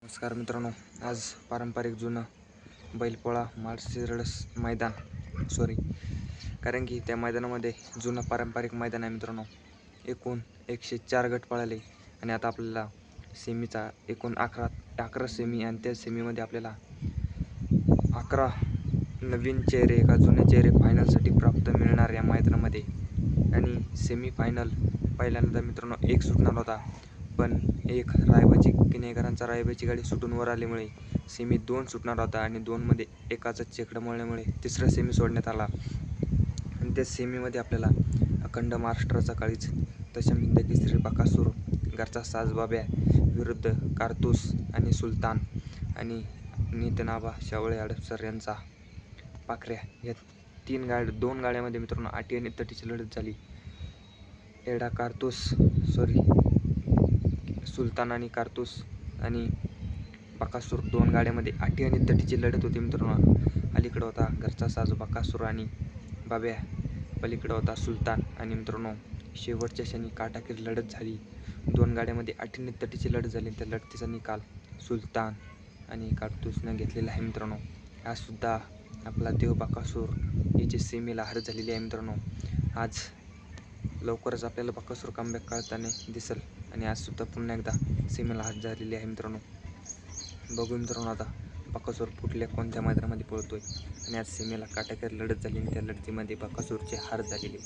नमस्कार मित्रांनो, आज पारंपरिक जुनं बैलपोळा माळशिरस मैदान कारण की त्या मैदानामध्ये जुनं पारंपरिक मैदान आहे मित्रांनो. एकूण 104 गट पळाले आणि आता आपल्याला सेमीचा एकूण 11 सेमी आणि त्या सेमीमध्ये आपल्याला 11 नवीन चेहरे का जुने चेहरे फायनलसाठी प्राप्त मिळणार या मैदानामध्ये. आणि सेमी फायनल पहिल्यांदा मित्रांनो एक सुटणार होता, पण एक रायबाची गाडी सुटून वर आल्यामुळे सेमी 2 सुटणार होता आणि 2मध्ये एकाचं चेकडं मोडल्यामुळे तिसरा सेमी सोडण्यात आला. आणि त्या सेमीमध्ये आपल्याला अखंड महाराष्ट्राचा काळीज दशम केसरी बकासूर घरचा साज बाब्या विरुद्ध कारतूस आणि सुलतान आणि नितनाबा शावळे हडपसर यांचा पाखऱ्या या 2 गाड्यामध्ये मित्रांनो आटी आणि तटीची लढत झाली. सुलतान आणि कारतूस आणि बकासूर 2 गाड्यामध्ये आटी आणि तटीची लढत होती मित्रांनो. अलीकडं होता घरचा साज बकासूर आणि बाब्या, पलीकडं होता सुलतान आणि मित्रांनो शेवटच्या क्षणी काटाकीर लढत झाली. 2 गाड्यामध्ये आटी आणि तटीची लढत झाली. त्या लढतीचा निकाल सुलतान आणि कारतूसनं घेतलेला आहे मित्रांनो. आज सुद्धा आपला देव बकासूर याची सेमीला हार झालेली आहे मित्रांनो. आज लवकरच आपल्याला बकासूर कमबॅक करताना दिसेल आणि आज सुद्धा पुन्हा एकदा सेमीला हार झालेली आहे मित्रांनो. बघू मित्रांनो आता बकासूर कुठल्या कोणत्या मैदानामध्ये पळतोय आणि आज सेमीला काटाकीर लढत झाली आणि त्या लढतीमध्ये बकासूरची हार झालेली.